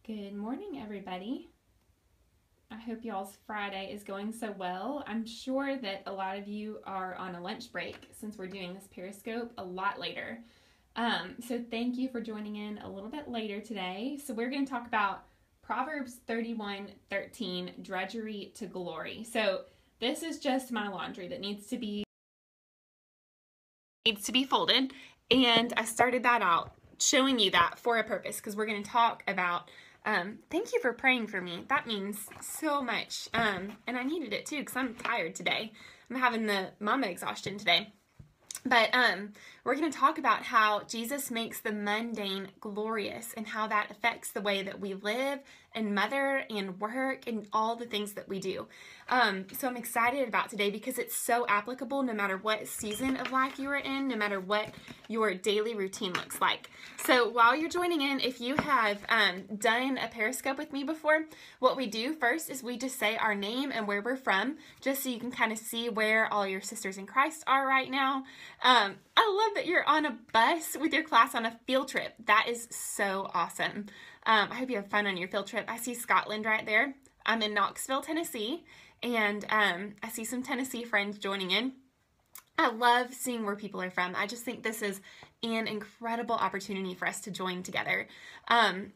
Good morning, everybody. I hope y'all's Friday is going so well. I'm sure that a lot of you are on a lunch break since we're doing this Periscope a lot later. So thank you for joining in a little bit later today. So we're going to talk about Proverbs 31:13, Drudgery to Glory. So this is just my laundry that needs to be folded, and I started that out showing you that for a purpose because we're going to talk about thank you for praying for me. That means so much. And I needed it too because I'm tired today. I'm having the mama exhaustion today. But we're going to talk about how Jesus makes the mundane glorious and how that affects the way that we live and mother and work and all the things that we do. So I'm excited about today because it's so applicable no matter what season of life you are in, no matter what your daily routine looks like. So while you're joining in, if you have done a Periscope with me before, what we do first is we just say our name and where we're from, just so you can kind of see where all your sisters in Christ are right now. I love that you're on a bus with your class on a field trip. That is so awesome. I hope you have fun on your field trip. I see Scotland right there. I'm in Knoxville, Tennessee, and I see some Tennessee friends joining in. I love seeing where people are from. I just think this is an incredible opportunity for us to join together.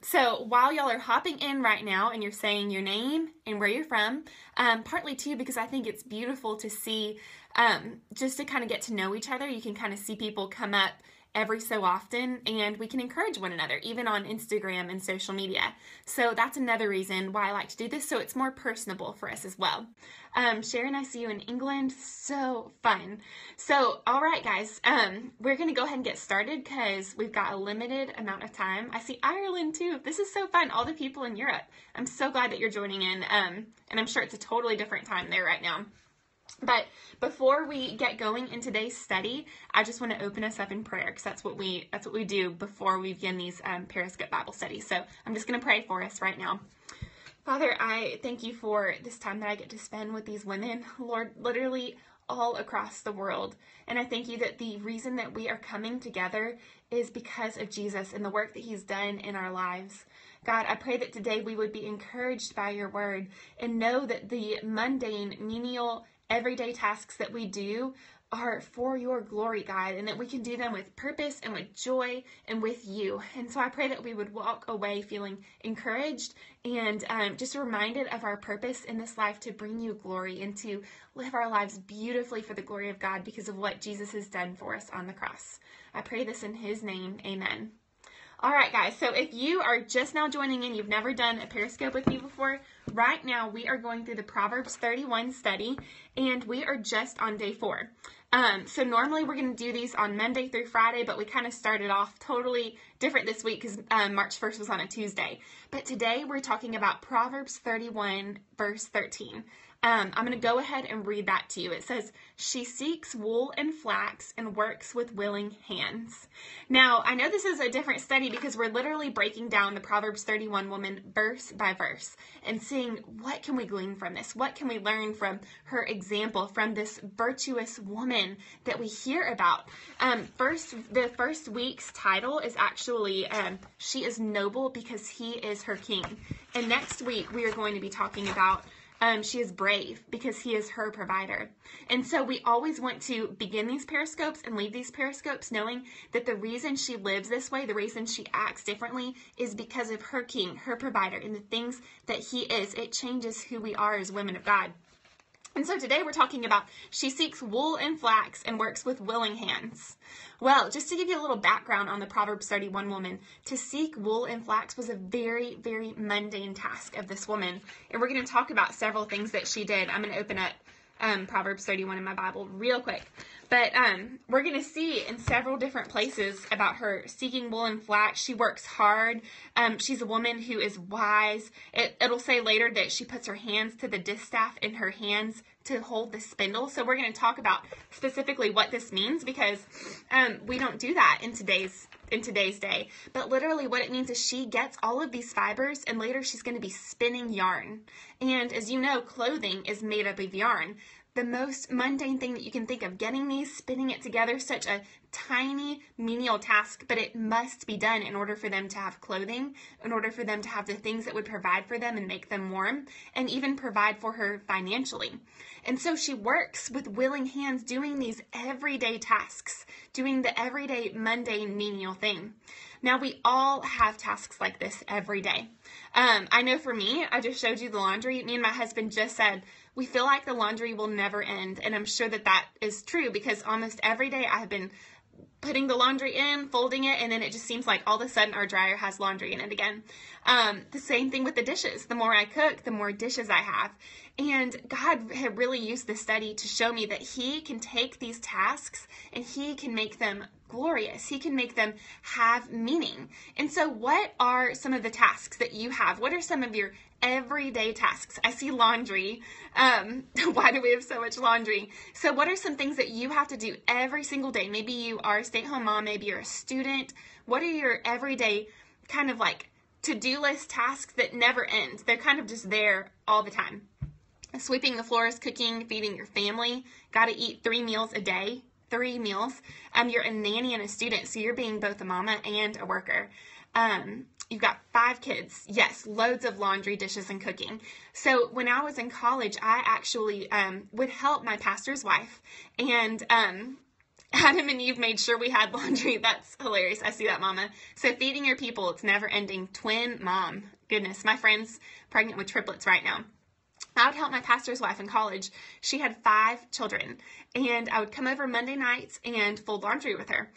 So while y'all are hopping in right now and you're saying your name and where you're from, partly too because I think it's beautiful to see, just to kind of get to know each other. You can kind of see people come up every so often, and we can encourage one another, even on Instagram and social media. So that's another reason why I like to do this, so it's more personable for us as well. Sharon, I see you in England. So fun. So, all right, guys, we're going to go ahead and get started because we've got a limited amount of time. I see Ireland, too. This is so fun. All the people in Europe. I'm so glad that you're joining in, and I'm sure it's a totally different time there right now. But before we get going in today's study, I just want to open us up in prayer because that's what we do before we begin these Periscope Bible studies. So I'm just going to pray for us right now. Father, I thank you for this time that I get to spend with these women, Lord, literally all across the world. And I thank you that the reason that we are coming together is because of Jesus and the work that he's done in our lives. God, I pray that today we would be encouraged by your word and know that the mundane, menial, everyday tasks that we do are for your glory, God, and that we can do them with purpose and with joy and with you. And so I pray that we would walk away feeling encouraged and just reminded of our purpose in this life to bring you glory and to live our lives beautifully for the glory of God because of what Jesus has done for us on the cross. I pray this in his name. Amen. All right, guys, so if you are just now joining in, you've never done a Periscope with me before, right now we are going through the Proverbs 31 study, and we are just on day 4. So normally we're going to do these on Monday through Friday, but we kind of started off totally different this week because March 1st was on a Tuesday. But today we're talking about Proverbs 31, verse 13. I'm going to go ahead and read that to you. It says, "She seeks wool and flax and works with willing hands." Now, I know this is a different study because we're literally breaking down the Proverbs 31 woman verse by verse and seeing what can we glean from this? What can we learn from her example, from this virtuous woman that we hear about? The first week's title is actually, "She is noble because he is her king." And next week, we are going to be talking about she is brave because he is her provider. And so we always want to begin these Periscopes and leave these Periscopes knowing that the reason she lives this way, the reason she acts differently is because of her king, her provider, and the things that he is. It changes who we are as women of God. And so today we're talking about she seeks wool and flax and works with willing hands. Well, just to give you a little background on the Proverbs 31 woman, to seek wool and flax was a very, very mundane task of this woman. And we're going to talk about several things that she did. I'm going to open up Proverbs 31 in my Bible real quick. But we're going to see in several different places about her seeking wool and flax. She works hard. She's a woman who is wise. It'll say later that she puts her hands to the distaff in her hands to hold the spindle. So we're going to talk about specifically what this means because we don't do that in today's day. But literally what it means is she gets all of these fibers and later she's going to be spinning yarn. And as you know, clothing is made up of yarn. the most mundane thing that you can think of, getting these, spinning it together, such a tiny, menial task, but it must be done in order for them to have clothing, in order for them to have the things that would provide for them and make them warm, and even provide for her financially. And so she works with willing hands, doing these everyday tasks, doing the everyday, mundane, menial thing. Now, we all have tasks like this every day. I know for me, I just showed you the laundry. Me and my husband just said, we feel like the laundry will never end. And I'm sure that that is true, because almost every day I have been putting the laundry in, folding it, and then it just seems like all of a sudden our dryer has laundry in it again. The same thing with the dishes. The more I cook, the more dishes I have. And God had really used this study to show me that He can take these tasks and He can make them glorious. He can make them have meaning. And so what are some of the tasks that you have? What are some of your everyday tasks? I see laundry. Why do we have so much laundry? So what are some things that you have to do every single day? Maybe you are a stay-at-home mom. Maybe you're a student. What are your everyday kind of like to-do list tasks that never end? They're kind of just there all the time. Sweeping the floors, cooking, feeding your family. Got to eat 3 meals a day. 3 meals. You're a nanny and a student, so you're being both a mama and a worker. You've got 5 kids. Yes, loads of laundry, dishes, and cooking. So when I was in college, I actually would help my pastor's wife. And Adam and Eve made sure we had laundry. That's hilarious. I see that, Mama. So feeding your people, it's never ending. Twin mom. Goodness, my friend's pregnant with triplets right now. I would help my pastor's wife in college. She had 5 children. And I would come over Monday nights and fold laundry with her.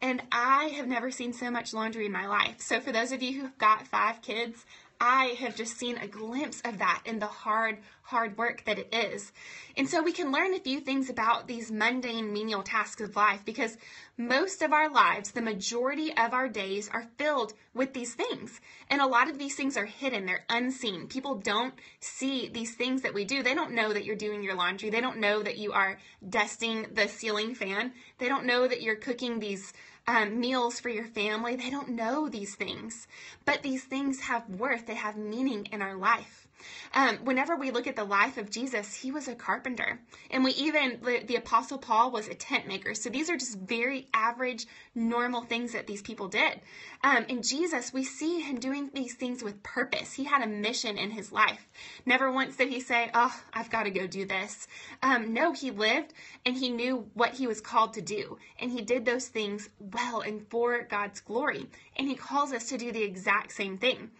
And I have never seen so much laundry in my life. So for those of you who've got 5 kids, I have just seen a glimpse of that in the hard work that it is. And so we can learn a few things about these mundane, menial tasks of life, because most of our lives, the majority of our days are filled with these things. And a lot of these things are hidden. They're unseen. People don't see these things that we do. They don't know that you're doing your laundry. They don't know that you are dusting the ceiling fan. They don't know that you're cooking these meals for your family. They don't know these things, but these things have worth. They have meaning in our life. Whenever we look at the life of Jesus, he was a carpenter, and the Apostle Paul was a tent maker. So these are just very average, normal things that these people did. In Jesus, we see him doing these things with purpose. He had a mission in his life. Never once did he say, "Oh, I've got to go do this." No, he lived and he knew what he was called to do, and he did those things well and for God's glory. And he calls us to do the exact same thing.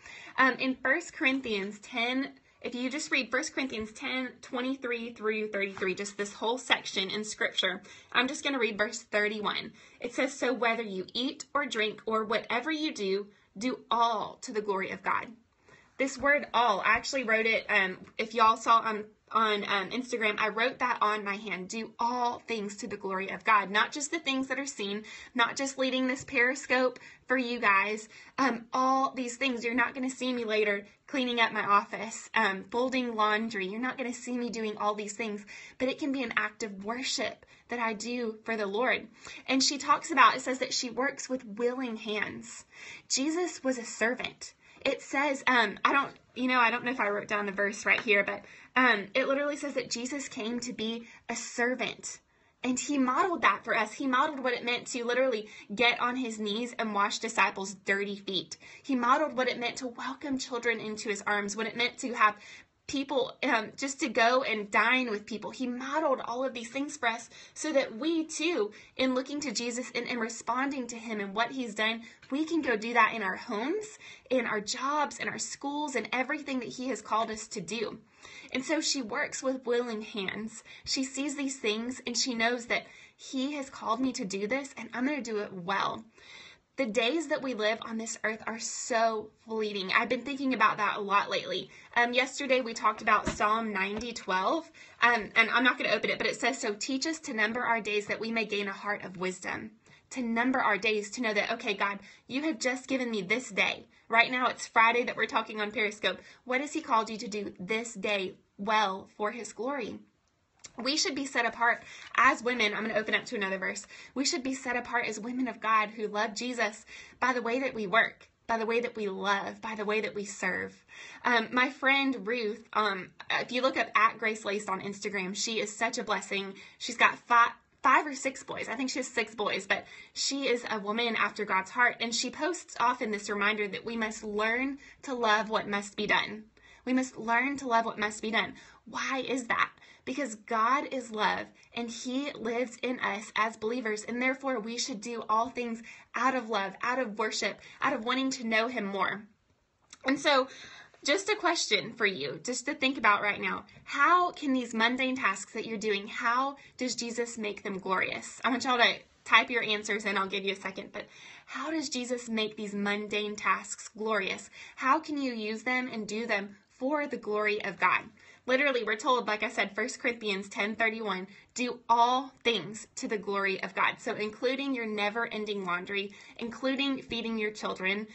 In 1 Corinthians 10, if you just read 1 Corinthians 10, 23 through 33, just this whole section in Scripture, I'm just going to read verse 31. It says, "So whether you eat or drink or whatever you do, do all to the glory of God." This word all, I actually wrote it, if y'all saw on Instagram, I wrote that on my hand. Do all things to the glory of God. Not just the things that are seen, not just leading this Periscope for you guys. All these things. You're not going to see me later cleaning up my office, folding laundry. You're not going to see me doing all these things, but it can be an act of worship that I do for the Lord. And she talks about, it says that she works with willing hands. Jesus was a servant. It says, I don't know if I wrote down the verse right here, but it literally says that Jesus came to be a servant. And he modeled that for us. He modeled what it meant to literally get on his knees and wash disciples' dirty feet. He modeled what it meant to welcome children into his arms, what it meant to have people, just to go and dine with people. He modeled all of these things for us so that we too, in looking to Jesus and responding to him and what he's done, we can go do that in our homes, in our jobs, in our schools, and everything that he has called us to do. And so she works with willing hands. She sees these things and she knows that he has called me to do this and I'm going to do it well. The days that we live on this earth are so fleeting. I've been thinking about that a lot lately. Yesterday we talked about Psalm 90:12, and I'm not going to open it, but it says, "So teach us to number our days that we may gain a heart of wisdom." To number our days, to know that, okay, God, you have just given me this day. Right now it's Friday that we're talking on Periscope. What has he called you to do this day well for his glory? We should be set apart as women. I'm going to open up to another verse. We should be set apart as women of God who love Jesus by the way that we work. by the way that we love, by the way that we serve. My friend Ruth, if you look up @GraceLaced on Instagram, she is such a blessing. She's got five or six boys. I think she has 6 boys, but she is a woman after God's heart. And she posts often this reminder that we must learn to love what must be done. We must learn to love what must be done. Why is that? Because God is love and he lives in us as believers. And therefore we should do all things out of love, out of worship, out of wanting to know him more. And so just a question for you, just to think about right now. How can these mundane tasks that you're doing, how does Jesus make them glorious? I want y'all to type your answers in. I'll give you a second. But how does Jesus make these mundane tasks glorious? How can you use them and do them for the glory of God? Literally, we're told, like I said, 1 Corinthians 10:31, do all things to the glory of God. So including your never-ending laundry, including feeding your children,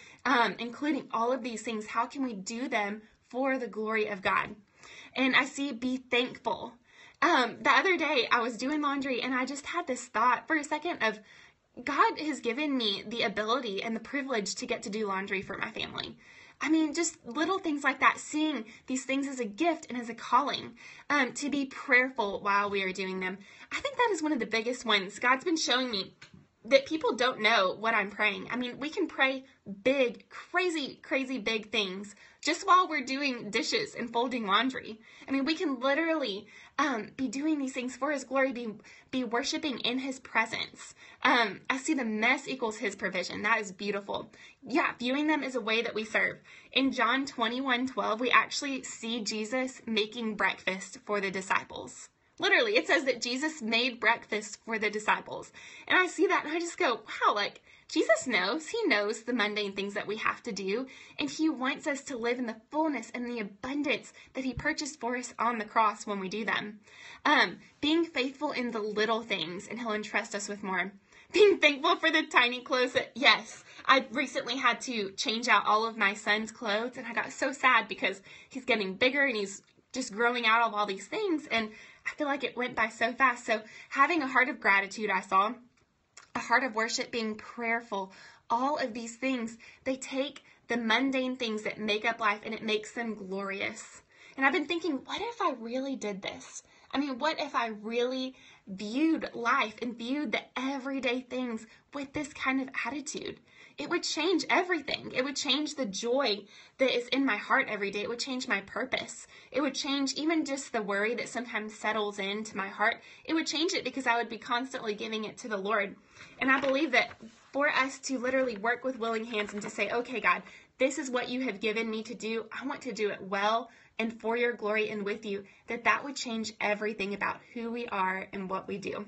including all of these things, how can we do them for the glory of God? And I see be thankful. The other day, I was doing laundry, and I just had this thought for a second of, God has given me the ability and the privilege to get to do laundry for my family. I mean, just little things like that, seeing these things as a gift and as a calling, to be prayerful while we are doing them. I think that is one of the biggest ones. God's been showing me that people don't know what I'm praying. I mean, we can pray big, crazy, crazy big things just while we're doing dishes and folding laundry. I mean, we can literally be doing these things for his glory, be worshiping in his presence. I see the mess equals his provision. That is beautiful. Yeah, viewing them is a way that we serve. In John 21:12, we actually see Jesus making breakfast for the disciples. Literally, it says that Jesus made breakfast for the disciples. And I see that and I just go, wow, like Jesus knows. He knows the mundane things that we have to do. And he wants us to live in the fullness and the abundance that he purchased for us on the cross when we do them. Being faithful in the little things, and he'll entrust us with more. Being thankful for the tiny clothes that, yes, I recently had to change out all of my son's clothes. And I got so sad because he's getting bigger and he's just growing out of all these things. And I feel like it went by so fast. So having a heart of gratitude, I saw, a heart of worship, being prayerful, all of these things, they take the mundane things that make up life and it makes them glorious. And I've been thinking, what if I really did this? I mean, what if I really viewed life and viewed the everyday things with this kind of attitude? It would change everything. It would change the joy that is in my heart every day. It would change my purpose. It would change even just the worry that sometimes settles into my heart. It would change it because I would be constantly giving it to the Lord. And I believe that for us to literally work with willing hands and to say, okay, God, this is what you have given me to do. I want to do it well and for your glory and with you, that would change everything about who we are and what we do.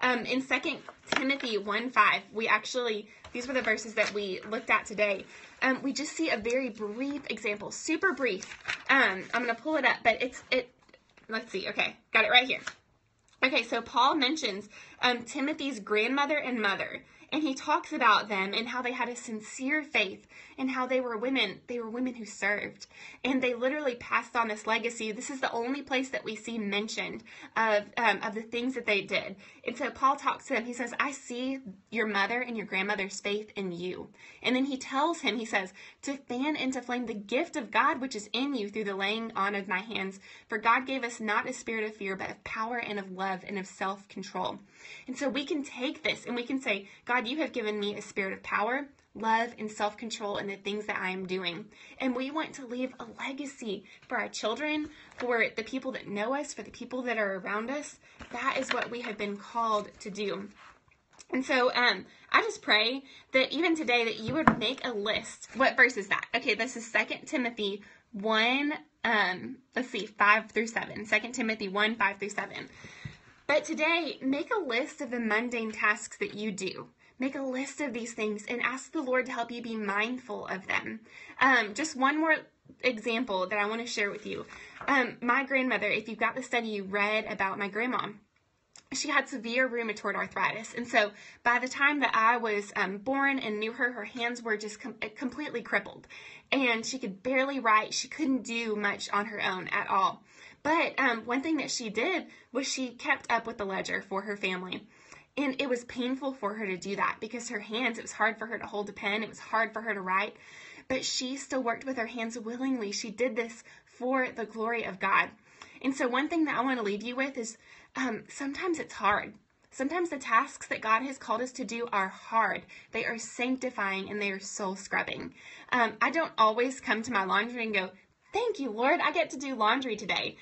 In 2 Timothy 1:5, these were the verses that we looked at today. We just see a very brief example, super brief. I'm going to pull it up, but let's see. Okay, got it right here. Okay, so Paul mentions Timothy's grandmother and mother, and he talks about them and how they had a sincere faith and how they were women who served, and they literally passed on this legacy. This is the only place that we see mentioned of the things that they did. And so Paul talks to them. He says, I see your mother and your grandmother's faith in you. And then he tells him, he says, to fan into flame the gift of God which is in you through the laying on of my hands. For God gave us not a spirit of fear, but of power and of love and of self-control. And so we can take this and we can say, God, you have given me a spirit of power, love, and self-control in the things that I am doing. And we want to leave a legacy for our children, for the people that know us, for the people that are around us. That is what we have been called to do. And so I just pray that even today that you would make a list. What verse is that? Okay, this is 2 Timothy 1, 5 through 7. 2 Timothy 1, 5 through 7. But today, make a list of the mundane tasks that you do. Make a list of these things and ask the Lord to help you be mindful of them. Just one more example that I want to share with you. My grandmother, if you've got the study you read about my grandma, she had severe rheumatoid arthritis. And so by the time that I was born and knew her, her hands were just completely crippled. And she could barely write. She couldn't do much on her own at all. But one thing that she did was she kept up with the ledger for her family. And it was painful for her to do that because her hands, it was hard for her to hold a pen. It was hard for her to write, but she still worked with her hands willingly. She did this for the glory of God. And so one thing that I want to leave you with is sometimes it's hard. Sometimes the tasks that God has called us to do are hard. They are sanctifying and they are soul scrubbing. I don't always come to my laundry and go, thank you, Lord, I get to do laundry today.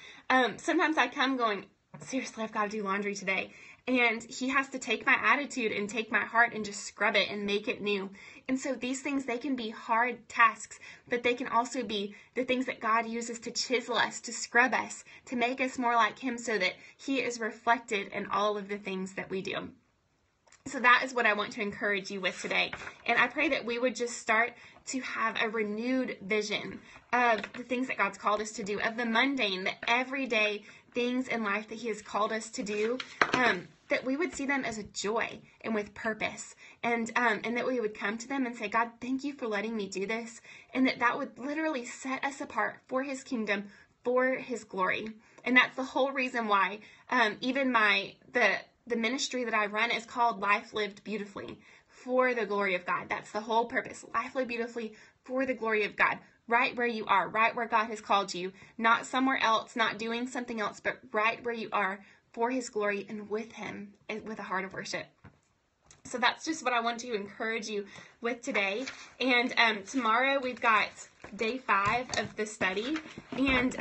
Sometimes I come going, seriously, I've got to do laundry today. And he has to take my attitude and take my heart and just scrub it and make it new. And so these things, they can be hard tasks, but they can also be the things that God uses to chisel us, to scrub us, to make us more like him so that he is reflected in all of the things that we do. So that is what I want to encourage you with today. And I pray that we would just start to have a renewed vision of the things that God's called us to do, of the mundane, the everyday things in life that he has called us to do, that we would see them as a joy and with purpose, and that we would come to them and say, God, thank you for letting me do this, and that would literally set us apart for his kingdom, for his glory. And that's the whole reason why even the ministry that I run is called Life Lived Beautifully, for the glory of God. That's the whole purpose. Life Lived Beautifully for the glory of God. Right where you are, right where God has called you, not somewhere else, not doing something else, but right where you are for his glory and with him and with a heart of worship. So that's just what I want to encourage you with today. And tomorrow we've got day 5 of the study. And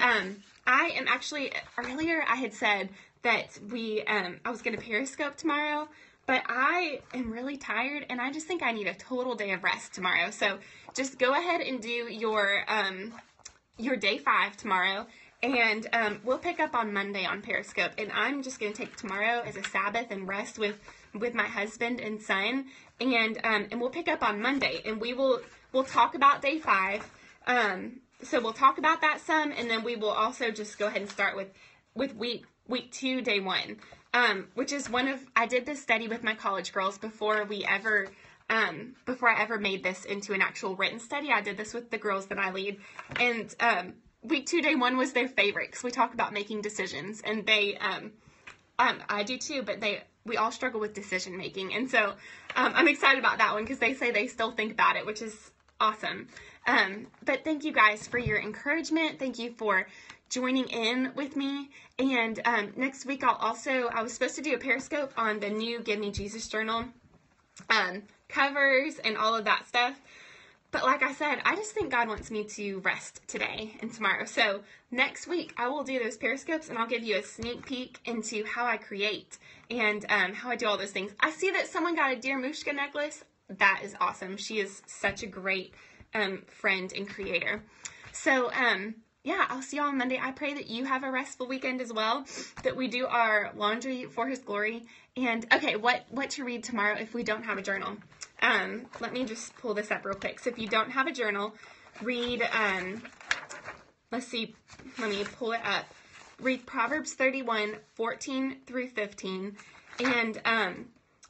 I am actually, earlier I had said that I was going to Periscope tomorrow, but I am really tired and I just think I need a total day of rest tomorrow. So just go ahead and do your day 5 tomorrow, and we'll pick up on Monday on Periscope. And I'm just going to take tomorrow as a Sabbath and rest with my husband and son, and we'll pick up on Monday, and we'll talk about day 5. So we'll talk about that some, and then we will also just go ahead and start with week 2, day 1. Which is I did this study with my college girls before I ever made this into an actual written study. I did this with the girls that I lead, and week 2, day 1 was their favorite because we talk about making decisions, and they, I do too, but we all struggle with decision making, and so I'm excited about that one because they say they still think about it, which is awesome. But thank you guys for your encouragement. Thank you for joining in with me. And next week I was supposed to do a Periscope on the new Give Me Jesus journal covers and all of that stuff. But like I said, I just think God wants me to rest today and tomorrow. So next week I will do those Periscopes, and I'll give you a sneak peek into how I create and how I do all those things. I see that someone got a Dear Mushka necklace. That is awesome. She is such a great friend and creator. So yeah, I'll see you on Monday. I pray that you have a restful weekend as well, that we do our laundry for his glory. And okay, what to read tomorrow if we don't have a journal? Let me just pull this up real quick. So if you don't have a journal, read, let's see, let me pull it up. Read Proverbs 31, 14 through 15. And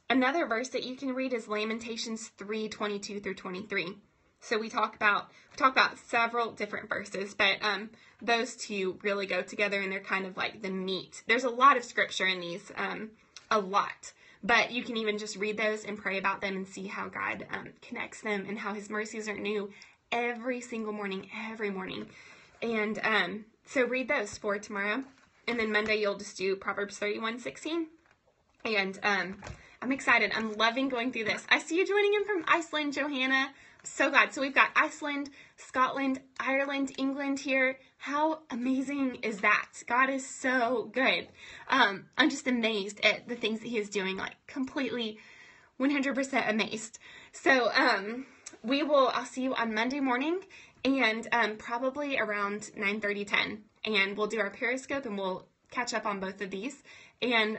another verse that you can read is Lamentations 3, 22 through 23. So we talk about several different verses, but those two really go together, and they're kind of like the meat. There's a lot of scripture in these, a lot, but you can even just read those and pray about them and see how God connects them and how his mercies are new every single morning, every morning. And so read those for tomorrow, and then Monday you'll just do Proverbs 31, 16. And I'm excited. I'm loving going through this. I see you joining in from Iceland, Johanna. So glad. So we've got Iceland, Scotland, Ireland, England here. How amazing is that? God is so good. I'm just amazed at the things that he is doing, like completely 100% amazed. So I'll see you on Monday morning, and probably around 9:30, 10. And we'll do our Periscope, and we'll catch up on both of these. And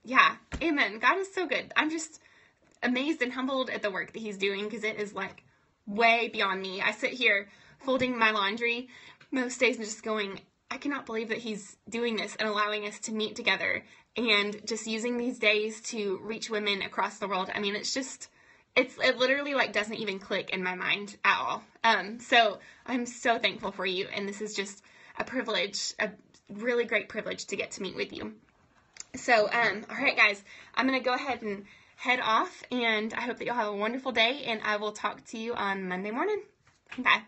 yeah, amen. God is so good. I'm just amazed and humbled at the work that he's doing, because it is like way beyond me. I sit here folding my laundry most days and just going, I cannot believe that he's doing this and allowing us to meet together and just using these days to reach women across the world. I mean, it literally like doesn't even click in my mind at all. So I'm so thankful for you, and this is just a privilege, a really great privilege to get to meet with you. So, all right, guys, I'm going to go ahead and head off, and I hope that you'll have a wonderful day, and I will talk to you on Monday morning. Bye.